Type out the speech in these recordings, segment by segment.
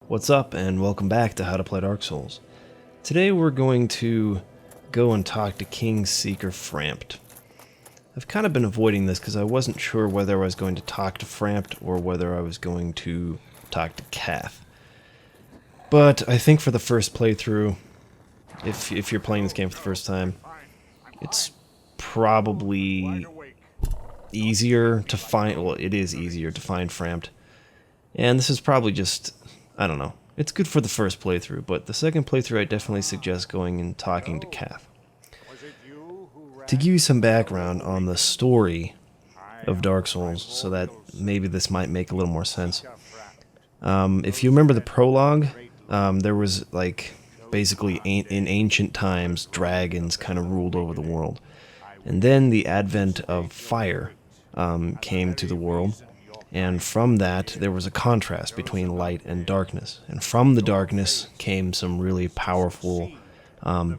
What's up, and welcome back to How to Play Dark Souls. Today we're going to go and talk to King Seeker Frampt. I've kind of been avoiding this because I wasn't sure whether I was going to talk to Frampt or whether I was going to talk to Kath. But I think for the first playthrough, if you're playing this game for the first time, it's probably easier to find, well, it is easier to find Frampt. And this is probably just, I don't know, it's good for the first playthrough, but the second playthrough I definitely suggest going and talking to Kath. To give you some background on the story of Dark Souls, so that maybe this might make a little more sense. If you remember the prologue, there was, like, basically in ancient times, dragons kind of ruled over the world. And then the advent of fire came to the world, and from that there was a contrast between light and darkness. And from the darkness came some really powerful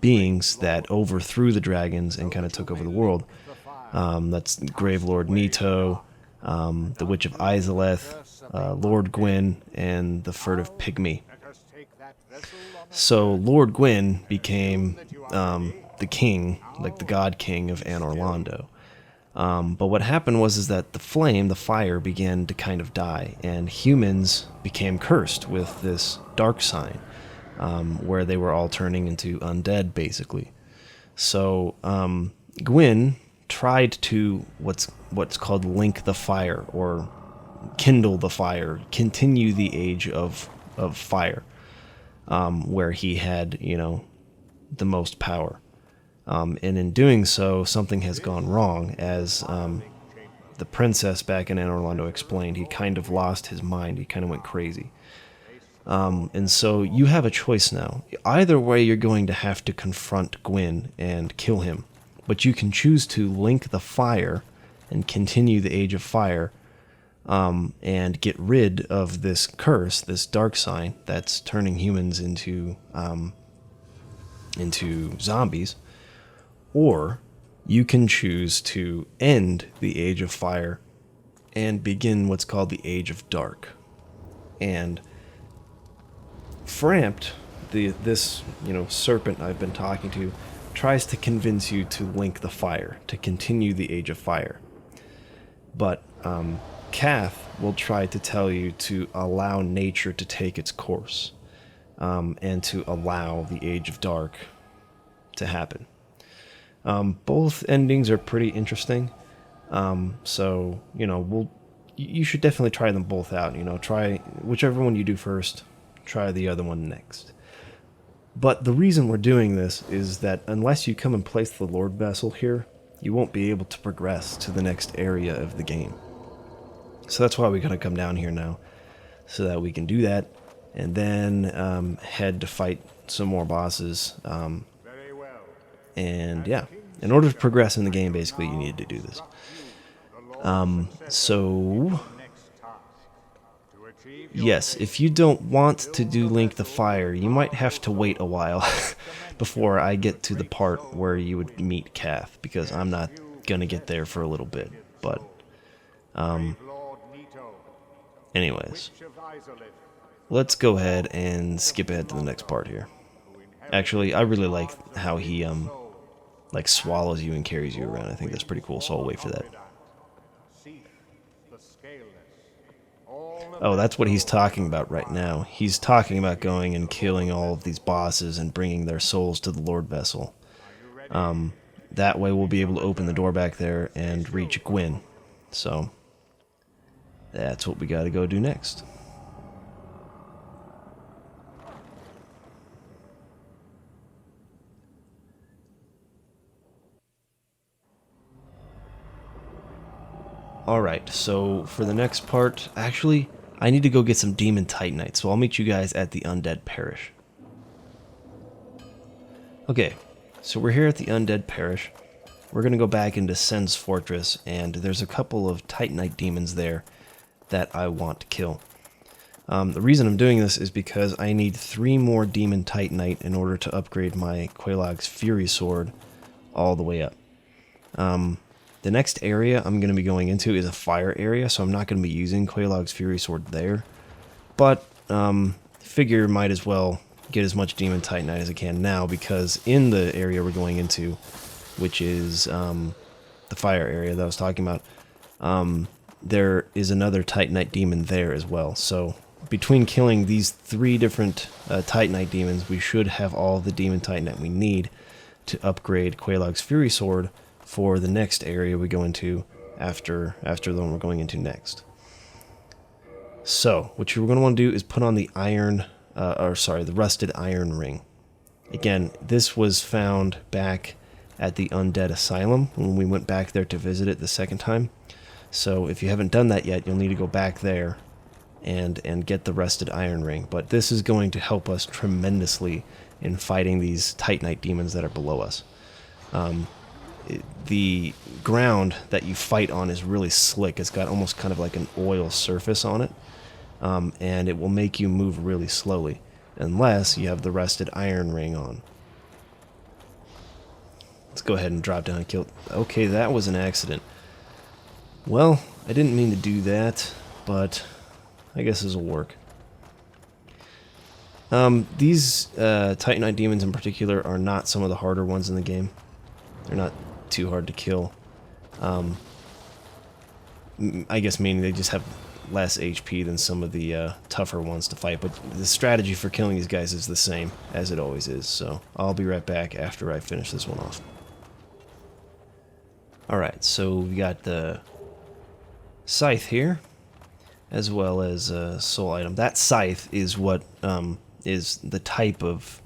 beings that overthrew the dragons and kind of took over the world. That's Gravelord Nito, the Witch of Izalith, Lord Gwyn, and the Furtive Pygmy. So Lord Gwyn became the king, like the god king of Anor Londo. But what happened was that the flame, the fire, began to kind of die, and humans became cursed with this dark sign, where they were all turning into undead, basically. So Gwyn tried to what's called link the fire, or kindle the fire, continue the age of fire, where he had, the most power. And in doing so, something has gone wrong, as the princess back in Anor Londo explained. He kind of lost his mind. He kind of went crazy. And so you have a choice now. Either way, you're going to have to confront Gwyn and kill him. But you can choose to link the fire and continue the Age of Fire, and get rid of this curse, this dark sign that's turning humans into zombies. Or you can choose to end the Age of Fire and begin what's called the Age of Dark. And Frampt, this serpent I've been talking to, tries to convince you to link the fire, to continue the Age of Fire. But Kath will try to tell you to allow nature to take its course, and to allow the Age of Dark to happen. Both endings are pretty interesting, so you should definitely try them both out. Try whichever one you do first, try the other one next. But the reason we're doing this is that unless you come and place the Lord Vessel here, you won't be able to progress to the next area of the game. So that's why we gotta come down here now, so that we can do that, and then head to fight some more bosses. And yeah, in order to progress in the game, basically, you need to do this. So yes, if you don't want to do Link the Fire, you might have to wait a while before I get to the part where you would meet Kath, because I'm not gonna get there for a little bit. But anyways, let's go ahead and skip ahead to the next part here. Actually, I really like how he swallows you and carries you around. I think that's pretty cool, so I'll wait for that. Oh, that's what he's talking about right now. He's talking about going and killing all of these bosses and bringing their souls to the Lord Vessel. That way we'll be able to open the door back there and reach Gwyn. So that's what we gotta go do next. Alright, so for the next part, actually, I need to go get some Demon Titanite, so I'll meet you guys at the Undead Parish. Okay, so we're here at the Undead Parish. We're going to go back into Sen's Fortress, and there's a couple of Titanite demons there that I want to kill. The reason I'm doing this is because I need 3 more Demon Titanite in order to upgrade my Quelaag's Fury Sword all the way up. The next area I'm going to be going into is a fire area, so I'm not going to be using Quelaag's Fury Sword there. But figure might as well get as much Demon Titanite as I can now, because in the area we're going into, which is the fire area that I was talking about, there is another Titanite demon there as well. So between killing these 3 different Titanite demons, we should have all the Demon Titanite we need to upgrade Quelaag's Fury Sword for the next area we go into after the one we're going into next. So what you're going to want to do is put on the the rusted iron ring. Again, this was found back at the Undead Asylum when we went back there to visit it the second time. So if you haven't done that yet, you'll need to go back there and get the rusted iron ring. But this is going to help us tremendously in fighting these Titanite demons that are below us. The ground that you fight on is really slick. It's got almost kind of like an oil surface on it, and it will make you move really slowly unless you have the rusted iron ring on. Let's go ahead and drop down and kill. Okay, that was an accident. Well, I didn't mean to do that, but I guess this will work. These Titanite demons in particular are not some of the harder ones in the game. They're not too hard to kill. I guess meaning they just have less HP than some of the tougher ones to fight, but the strategy for killing these guys is the same as it always is, so I'll be right back after I finish this one off. Alright, so we got the scythe here, as well as a soul item. That scythe is what is the type of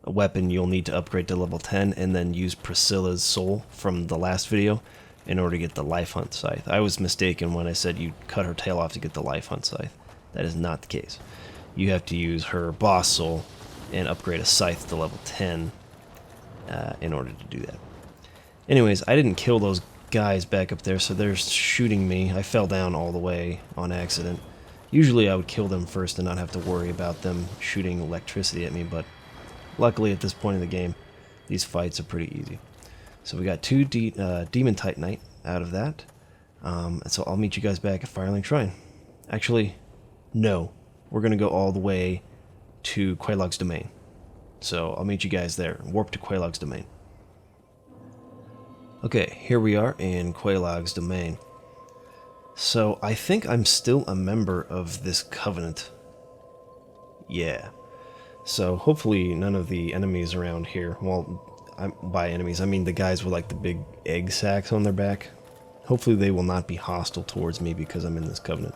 a weapon you'll need to upgrade to level 10 and then use Priscilla's soul from the last video in order to get the life hunt scythe. I was mistaken when I said you cut her tail off to get the life hunt scythe. That is not the case. You have to use her boss soul and upgrade a scythe to level 10 in order to do that. Anyways, I didn't kill those guys back up there, so they're shooting me. I fell down all the way on accident. Usually I would kill them first and not have to worry about them shooting electricity at me, but luckily at this point in the game, these fights are pretty easy. So we got 2 Demon Titanite out of that, and so I'll meet you guys back at Firelink Shrine. Actually, no. We're going to go all the way to Quelaag's domain. So I'll meet you guys there. Warp to Quelaag's domain. Okay, here we are in Quelaag's domain. So I think I'm still a member of this covenant. Yeah. So hopefully none of the enemies around here, well, by enemies I mean the guys with like the big egg sacs on their back. Hopefully they will not be hostile towards me because I'm in this covenant.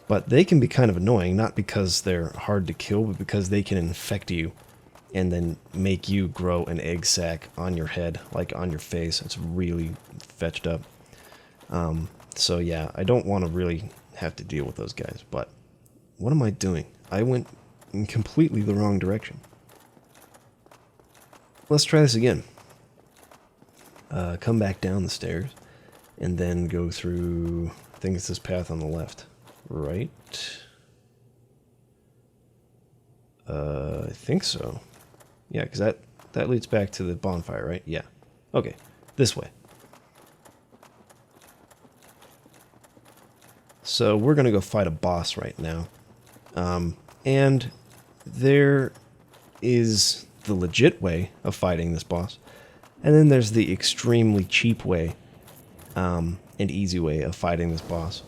But they can be kind of annoying, not because they're hard to kill, but because they can infect you and then make you grow an egg sac on your head, like on your face. It's really fetched up. So yeah, I don't want to really have to deal with those guys, but what am I doing? I went in completely the wrong direction. Let's try this again. Come back down the stairs, and then go through, I think it's this path on the left. Right? I think so. Yeah, because that leads back to the bonfire, right? Yeah. Okay, this way. So we're going to go fight a boss right now. And there is the legit way of fighting this boss. And then there's the extremely cheap way and easy way of fighting this boss.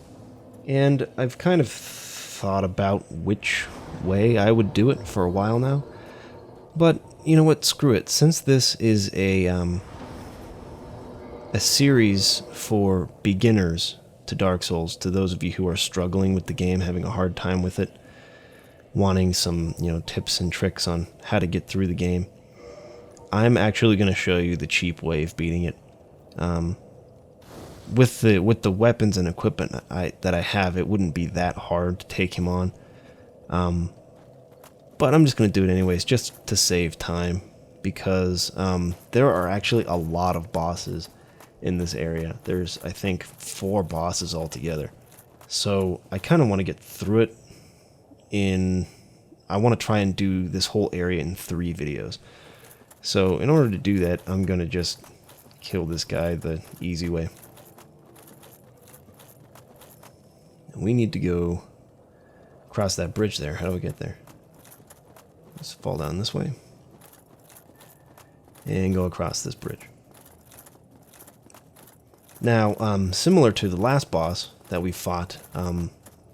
And I've kind of thought about which way I would do it for a while now. But you know what? Screw it. Since this is a series for beginners to Dark Souls, to those of you who are struggling with the game, having a hard time with it, wanting some, tips and tricks on how to get through the game, I'm actually going to show you the cheap way of beating it. With the weapons and equipment that I have, it wouldn't be that hard to take him on. But I'm just going to do it anyways, just to save time, because there are actually a lot of bosses in this area. There's, I think, 4 bosses altogether. So I kind of want to get through it I want to try and do this whole area in 3 videos. So in order to do that, I'm going to just kill this guy the easy way. We need to go across that bridge there. How do we get there? Let's fall down this way. And go across this bridge. Now, similar to the last boss that we fought,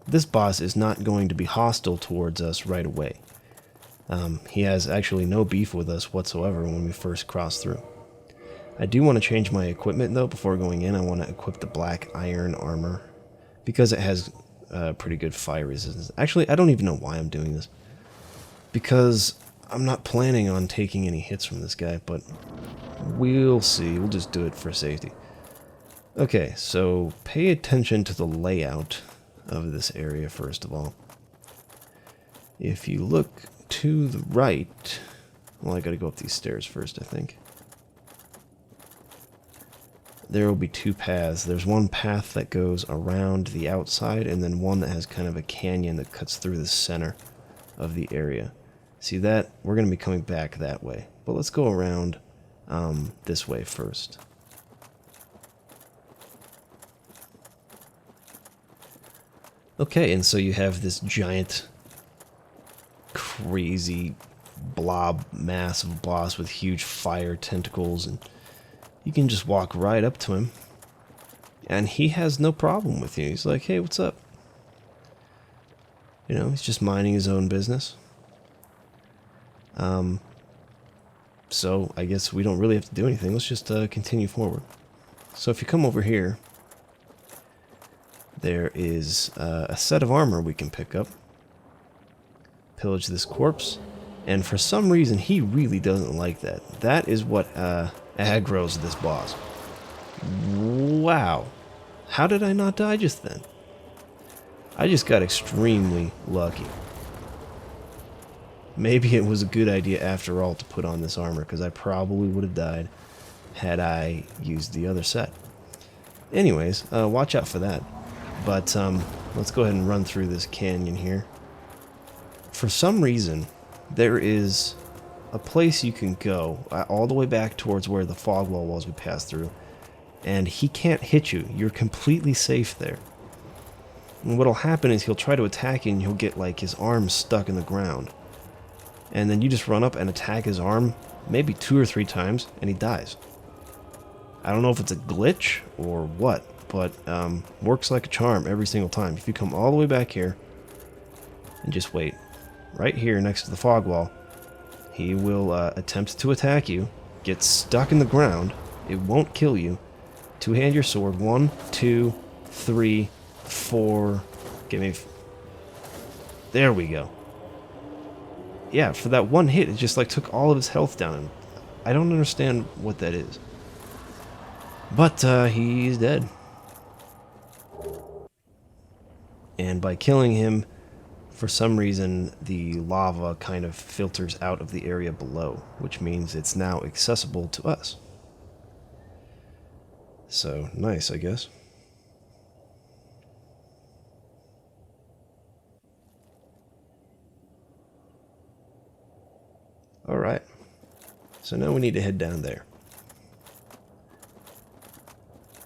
this boss is not going to be hostile towards us right away. He has actually no beef with us whatsoever when we first cross through. I do want to change my equipment though before going in. I want to equip the black iron armor because it has pretty good fire resistance. Actually, I don't even know why I'm doing this. Because I'm not planning on taking any hits from this guy, but we'll see. We'll just do it for safety. Okay, so pay attention to the layout of this area first of all. If you look to the right, well, I gotta go up these stairs first, I think. There will be two paths. There's one path that goes around the outside, and then one that has kind of a canyon that cuts through the center of the area. See that? We're going to be coming back that way. But let's go around this way first. Okay, and so you have this giant, crazy blob mass of boss with huge fire tentacles, and you can just walk right up to him, and he has no problem with you. He's like, hey, what's up? You know, he's just minding his own business. So I guess we don't really have to do anything. Let's just continue forward. So if you come over here, there is a set of armor we can pick up. Pillage this corpse. And for some reason, he really doesn't like that. That is what aggroes this boss. Wow. How did I not die just then? I just got extremely lucky. Maybe it was a good idea after all to put on this armor, because I probably would have died had I used the other set. Anyways, watch out for that. But let's go ahead and run through this canyon here. For some reason, there is a place you can go all the way back towards where the fog wall was we passed through, and he can't hit you. You're completely safe there. And what'll happen is he'll try to attack you, and he'll get like his arm stuck in the ground. And then you just run up and attack his arm, maybe 2 or 3 times, and he dies. I don't know if it's a glitch or what, but works like a charm every single time. If you come all the way back here and just wait right here next to the fog wall, he will attempt to attack you, get stuck in the ground, it won't kill you, two-hand your sword, 1, 2, 3, 4, give me, there we go. Yeah, for that one hit, it just like took all of his health down. I don't understand what that is. But he's dead. And by killing him, for some reason, the lava kind of filters out of the area below, which means it's now accessible to us. So, nice, I guess. Alright, so now we need to head down there.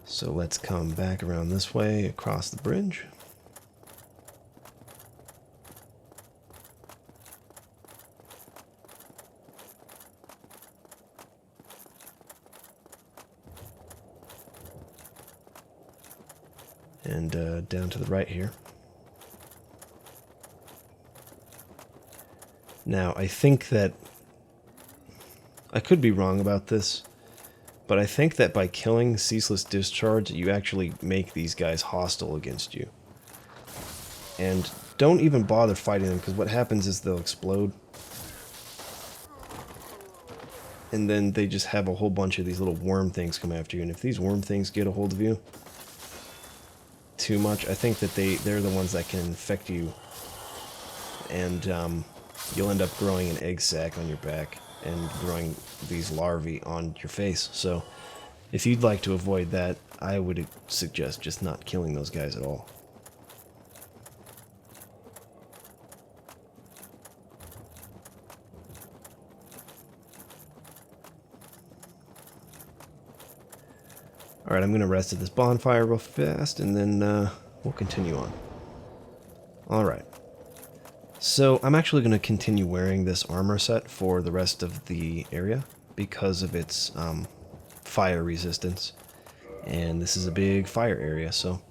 So let's come back around this way, across the bridge. And down to the right here. Now, I think that I could be wrong about this, but I think that by killing Ceaseless Discharge, you actually make these guys hostile against you. And don't even bother fighting them, because what happens is they'll explode. And then they just have a whole bunch of these little worm things come after you. And if these worm things get a hold of you too much, I think that they're the ones that can infect you. And you'll end up growing an egg sac on your back and growing these larvae on your face. So if you'd like to avoid that, I would suggest just not killing those guys at all. Alright, I'm going to rest at this bonfire real fast, and then we'll continue on. Alright. So I'm actually going to continue wearing this armor set for the rest of the area because of its fire resistance. And this is a big fire area, so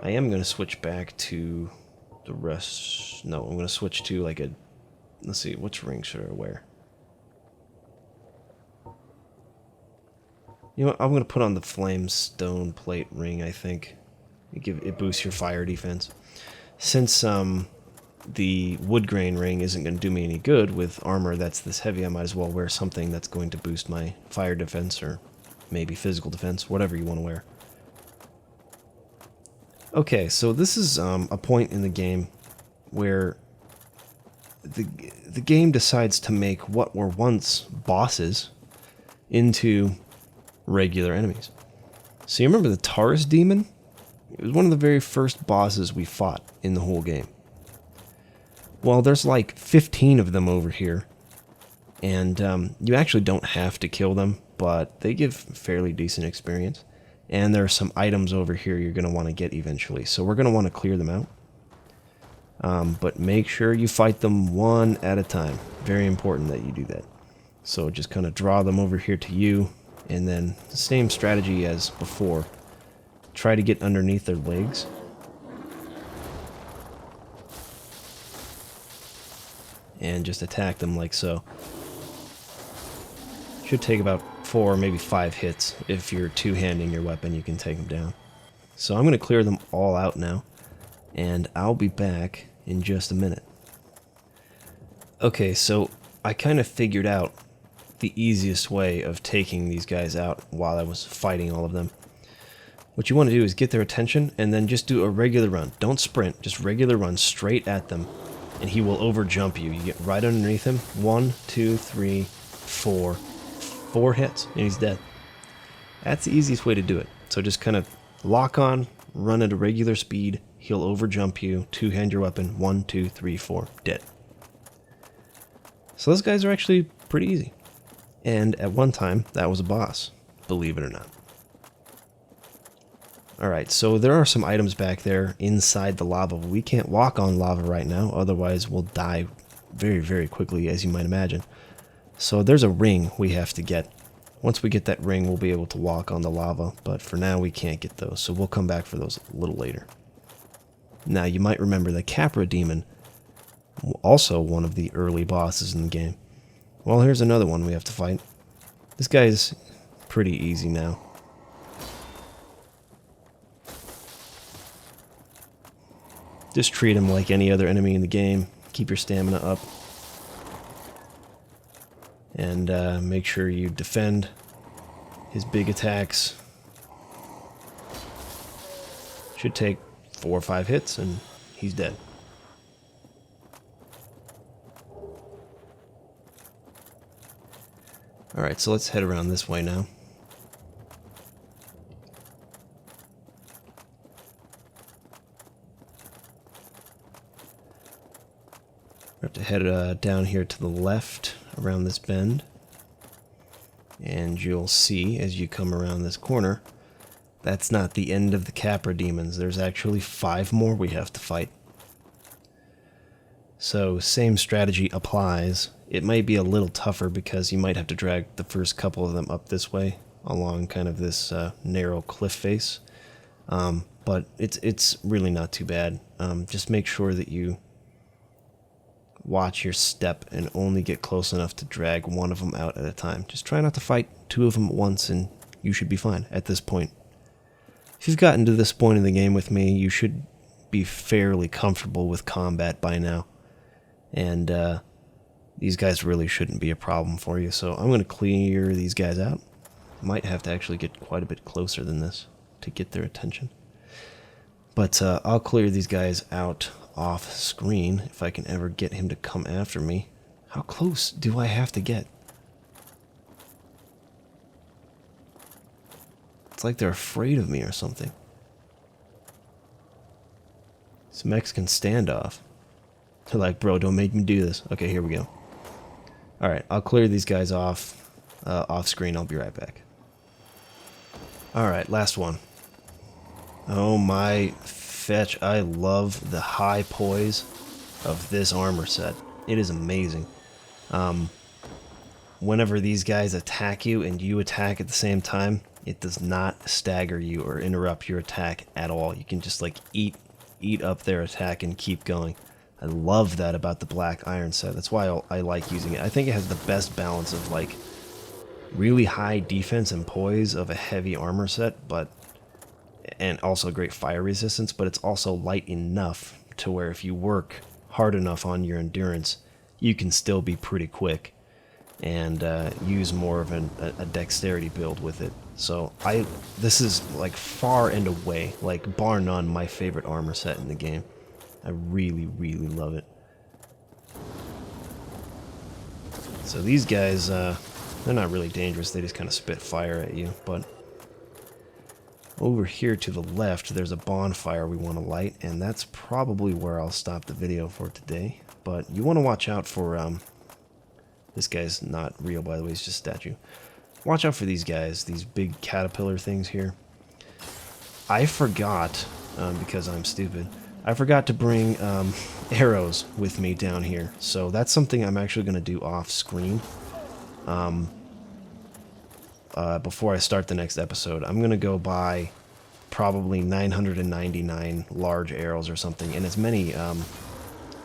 I am going to switch back to the rest. No, I'm going to switch to like a... Let's see, which ring should I wear? You know what, I'm going to put on the flame stone plate ring, I think. It boosts your fire defense. Since the wood grain ring isn't going to do me any good with armor that's this heavy, I might as well wear something that's going to boost my fire defense, or maybe physical defense, whatever you want to wear. Okay, so this is a point in the game where the game decides to make what were once bosses into regular enemies. So you remember the Taurus demon? It was one of the very first bosses we fought in the whole game. Well, there's like 15 of them over here, and you actually don't have to kill them, but they give fairly decent experience. And there are some items over here you're going to want to get eventually, so we're going to want to clear them out. But make sure you fight them one at a time. Very important that you do that. So just kind of draw them over here to you, and then the same strategy as before. Try to get underneath their legs. And just attack them like so. Should take about 4, maybe 5 hits. If you're two-handing your weapon, you can take them down. So I'm going to clear them all out now, and I'll be back in just a minute. Okay, so I kind of figured out the easiest way of taking these guys out while I was fighting all of them. What you want to do is get their attention and then just do a regular run. Don't sprint, just regular run straight at them, and he will overjump you. You get right underneath him. 1, 2, 3, 4. 4 hits, and he's dead. That's the easiest way to do it. So just kind of lock on, run at a regular speed. He'll overjump you, two-hand your weapon. 1, 2, 3, 4, dead. So those guys are actually pretty easy. And at one time, that was a boss, believe it or not. Alright, so there are some items back there inside the lava. We can't walk on lava right now, otherwise we'll die very, very quickly, as you might imagine. So there's a ring we have to get. Once we get that ring, we'll be able to walk on the lava, but for now we can't get those, so we'll come back for those a little later. Now, you might remember the Capra Demon, also one of the early bosses in the game. Well, here's another one we have to fight. This guy's pretty easy now. Just treat him like any other enemy in the game. Keep your stamina up. And make sure you defend his big attacks. Should take 4 or 5 hits and he's dead. Alright, so let's head around this way now. We have to head down here to the left around this bend, and you'll see as you come around this corner, that's not the end of the Capra demons. There's actually 5 more we have to fight. So same strategy applies. It might be a little tougher because you might have to drag the first couple of them up this way along kind of this narrow cliff face, but it's really not too bad. Just make sure that you watch your step and only get close enough to drag one of them out at a time. Just try not to fight 2 of them at once and you should be fine at this point. If you've gotten to this point in the game with me, you should be fairly comfortable with combat by now. And these guys really shouldn't be a problem for you, so I'm going to clear these guys out. Might have to actually get quite a bit closer than this to get their attention. But I'll clear these guys out off screen if I can ever get him to come after me. How close do I have to get? It's like they're afraid of me or something. It's a Mexican standoff. They're like, bro, don't make me do this. Okay, here we go. Alright, I'll clear these guys off screen. I'll be right back. Alright, last one. Oh my fetch, I love the high poise of this armor set. It is amazing. Whenever these guys attack you and you attack at the same time, it does not stagger you or interrupt your attack at all. You can just like eat up their attack and keep going. I love that about the black iron set. That's why I like using it. I think it has the best balance of like really high defense and poise of a heavy armor set, and also great fire resistance, but it's also light enough to where if you work hard enough on your endurance, you can still be pretty quick and use more of a dexterity build with it. So this is like far and away, like bar none, my favorite armor set in the game. I really, really love it. So these guys, they're not really dangerous, they just kind of spit fire at you, but over here to the left, there's a bonfire we want to light, and that's probably where I'll stop the video for today. But you want to watch out for, this guy's not real, by the way, he's just a statue. Watch out for these guys, these big caterpillar things here. I forgot, because I'm stupid, I forgot to bring arrows with me down here. So that's something I'm actually going to do off screen. Before I start the next episode, I'm going to go buy probably 999 large arrows or something, and as many,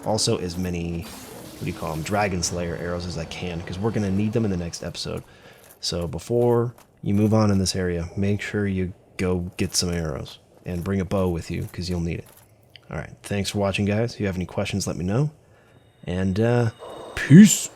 also as many, what do you call them, Dragon Slayer arrows as I can, because we're going to need them in the next episode. So before you move on in this area, make sure you go get some arrows, and bring a bow with you, because you'll need it. Alright, thanks for watching, guys. If you have any questions, let me know, and peace!